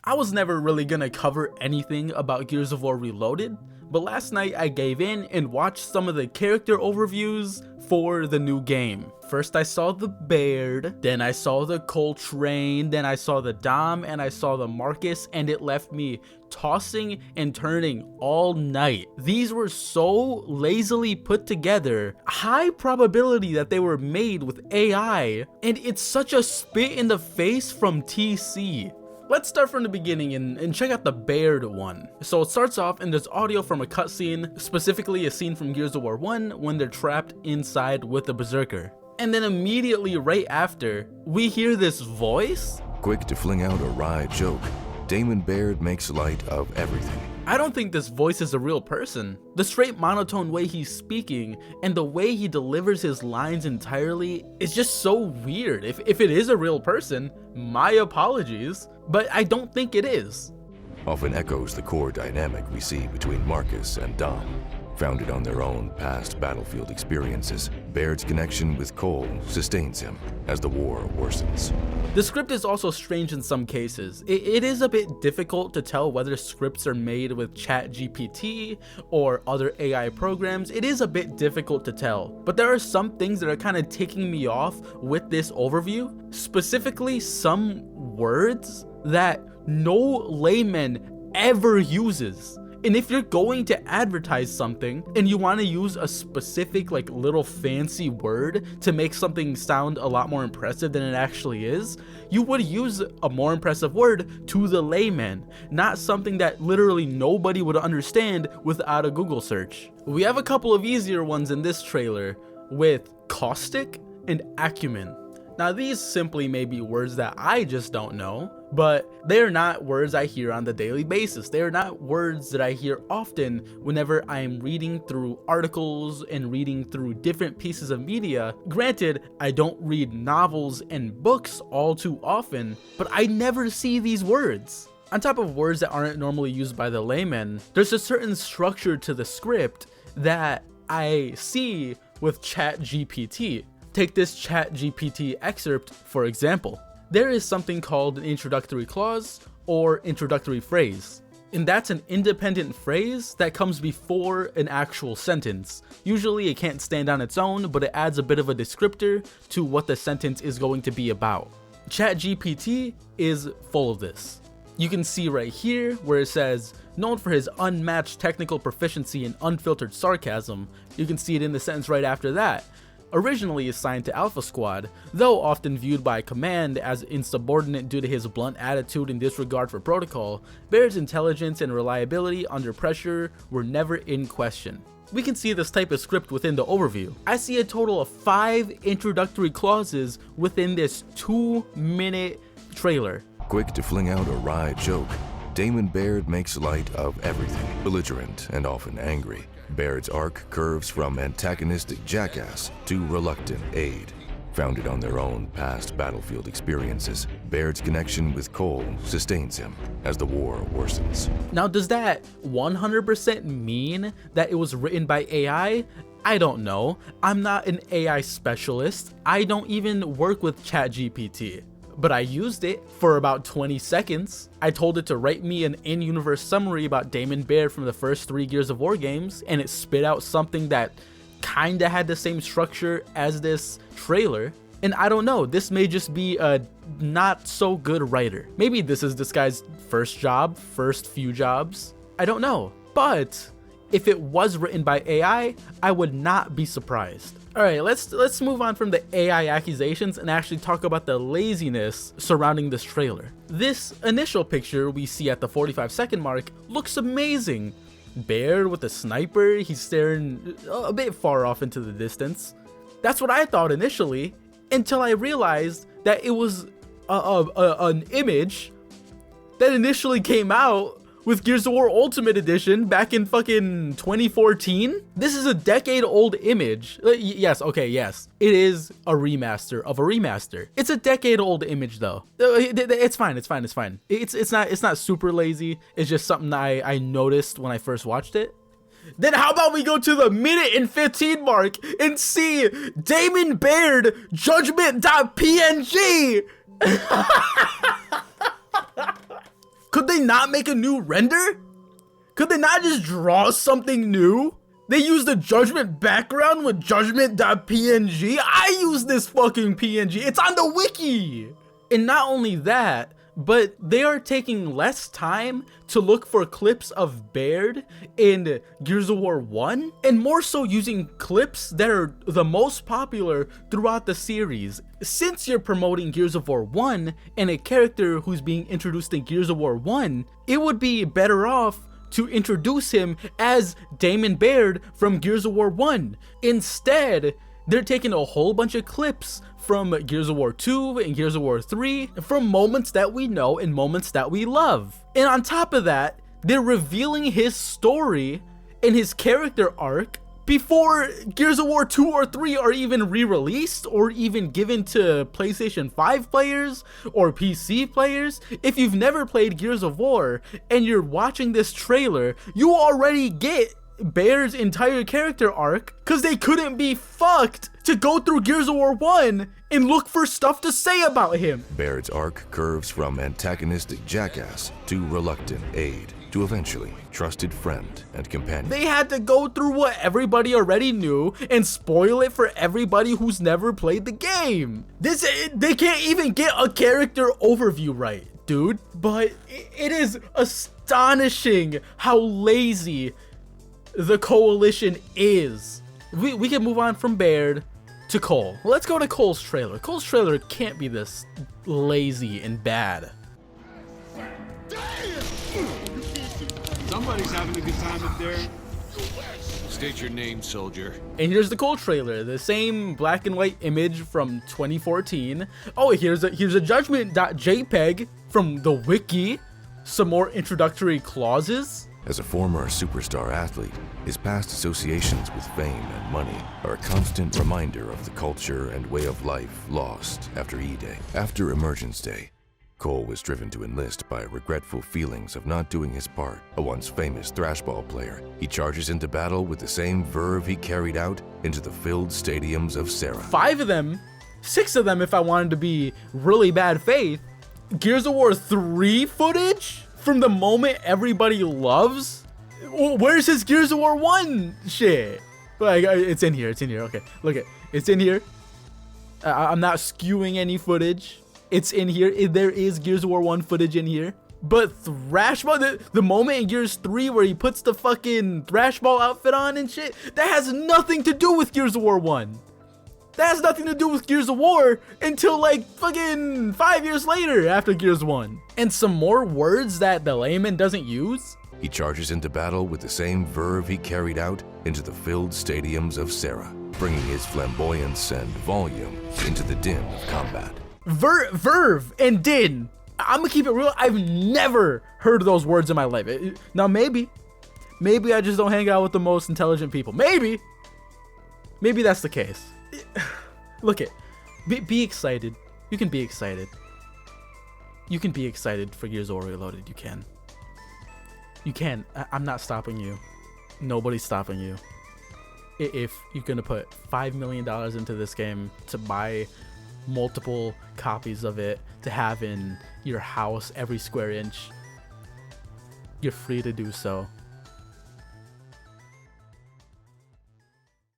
I was never really gonna cover anything about Gears of War Reloaded, but last night I gave in and watched some of the character overviews for the new game. First I saw the Baird, then I saw the Coltrane, then I saw the Dom, and I saw the Marcus, and it left me tossing and turning all night. These were so lazily put together, high probability that they were made with AI, and it's such a spit in the face from TC. Let's start from the beginning and check out the Baird one. So it starts off and there's audio from a cutscene, specifically a scene from Gears of War 1 when they're trapped inside with the Berserker. And then immediately right after, we hear this voice. Quick to fling out a wry joke, Damon Baird makes light of everything. I don't think this voice is a real person. The straight monotone way he's speaking and the way he delivers his lines entirely is just so weird. If it is a real person, my apologies, but I don't think it is. Often echoes the core dynamic we see between Marcus and Dom. Founded on their own past battlefield experiences, Baird's connection with Cole sustains him as the war worsens. The script is also strange in some cases. It is a bit difficult to tell whether scripts are made with ChatGPT or other AI programs. It is a bit difficult to tell, but there are some things that are kind of ticking me off with this overview, specifically some words that no layman ever uses. And if you're going to advertise something and you want to use a specific like little fancy word to make something sound a lot more impressive than it actually is, you would use a more impressive word to the layman, not something that literally nobody would understand without a Google search. We have a couple of easier ones in this trailer with caustic and acumen. Now these simply may be words that I just don't know, but they're not words I hear on the daily basis. They're not words that I hear often whenever I'm reading through articles and reading through different pieces of media. Granted, I don't read novels and books all too often, but I never see these words. On top of words that aren't normally used by the layman, there's a certain structure to the script that I see with ChatGPT. Take this ChatGPT excerpt, for example. There is something called an introductory clause or introductory phrase, and that's an independent phrase that comes before an actual sentence. Usually it can't stand on its own, but it adds a bit of a descriptor to what the sentence is going to be about. ChatGPT is full of this. You can see right here where it says, known for his unmatched technical proficiency and unfiltered sarcasm. You can see it in the sentence right after that. Originally assigned to Alpha Squad, though often viewed by Command as insubordinate due to his blunt attitude and disregard for protocol, Baird's intelligence and reliability under pressure were never in question. We can see this type of script within the overview. I see a total of 5 introductory clauses within this 2-minute trailer. Quick to fling out a wry joke, Damon Baird makes light of everything, belligerent and often angry. Baird's arc curves from antagonistic jackass to reluctant aide. Founded on their own past battlefield experiences, Baird's connection with Cole sustains him as the war worsens. Now, does that 100% mean that it was written by AI? I don't know. I'm not an AI specialist. I don't even work with ChatGPT. But I used it for about 20 seconds. I told it to write me an in-universe summary about Damon Baird from the first 3 Gears of War games, and it spit out something that kinda had the same structure as this trailer. And I don't know, this may just be a not so good writer. Maybe this is this guy's first job, first few jobs. I don't know. But if it was written by AI, I would not be surprised. Alright, let's move on from the AI accusations and actually talk about the laziness surrounding this trailer. This initial picture we see at the 45-second mark looks amazing. Baird with a sniper, he's staring a bit far off into the distance. That's what I thought initially, until I realized that it was an image that initially came out with Gears of War Ultimate Edition back in fucking 2014. This is a decade-old image. Yes, okay, yes. It is a remaster of a remaster. It's a decade-old image though. It's fine, it's fine, it's fine. It's not super lazy. It's just something that I noticed when I first watched it. Then how about we go to the minute and 15 mark and see Damon Baird Judgment.png. Could they not make a new render? Could they not just draw something new? They used the Judgment background with judgment.png. I use this fucking PNG. It's on the wiki. And not only that, but they are taking less time to look for clips of Baird in Gears of War 1 and more so using clips that are the most popular throughout the series. Since you're promoting Gears of War 1 and a character who's being introduced in Gears of War 1, it would be better off to introduce him as Damon Baird from Gears of War 1. Instead, they're taking a whole bunch of clips from Gears of War 2 and Gears of War 3 from moments that we know and moments that we love. And on top of that, they're revealing his story and his character arc before Gears of War 2 or 3 are even re-released or even given to PlayStation 5 players or PC players. If you've never played Gears of War and you're watching this trailer, you already get Baird's entire character arc because they couldn't be fucked to go through Gears of War 1 and look for stuff to say about him. Baird's arc curves from antagonistic jackass to reluctant aide to eventually trusted friend and companion. They had to go through what everybody already knew and spoil it for everybody who's never played the game. They can't even get a character overview right, dude. But it is astonishing how lazy the Coalition is. We can move on from Baird to Cole. Let's go to Cole's trailer. Cole's trailer can't be this lazy and bad. Somebody's having a good time up there. State your name, soldier. And here's the Cole trailer, the same black and white image from 2014. Oh, here's a judgment.jpg from the wiki. Some more introductory clauses. As a former superstar athlete, his past associations with fame and money are a constant reminder of the culture and way of life lost after E-Day. After Emergence Day, Cole was driven to enlist by regretful feelings of not doing his part. A once famous thrashball player, he charges into battle with the same verve he carried out into the filled stadiums of Sarah. 5 of them, 6 of them if I wanted to be really bad faith. Gears of War 3 footage from the moment everybody loves? Where's his Gears of War 1 shit? Like, it's in here, okay. Look it, it's in here. I'm not skewing any footage. It's in here. There is Gears of War 1 footage in here. But Thrashball, the moment in Gears 3 where he puts the fucking Thrashball outfit on and shit, that has nothing to do with Gears of War 1. That has nothing to do with Gears of War until like fucking 5 years later after Gears 1. And some more words that the layman doesn't use. He charges into battle with the same verve he carried out into the filled stadiums of Sarah, bringing his flamboyance and volume into the din of combat. Verve and din. I'm gonna keep it real. I've never heard those words in my life. Now maybe I just don't hang out with the most intelligent people. Maybe that's the case. Look it. Be excited. You can be excited. You can be excited for Gears of War Reloaded. You can. You can. I'm not stopping you. Nobody's stopping you. If you're gonna put $5 million into this game to buy multiple copies of it to have in your house every square inch, you're free to do so.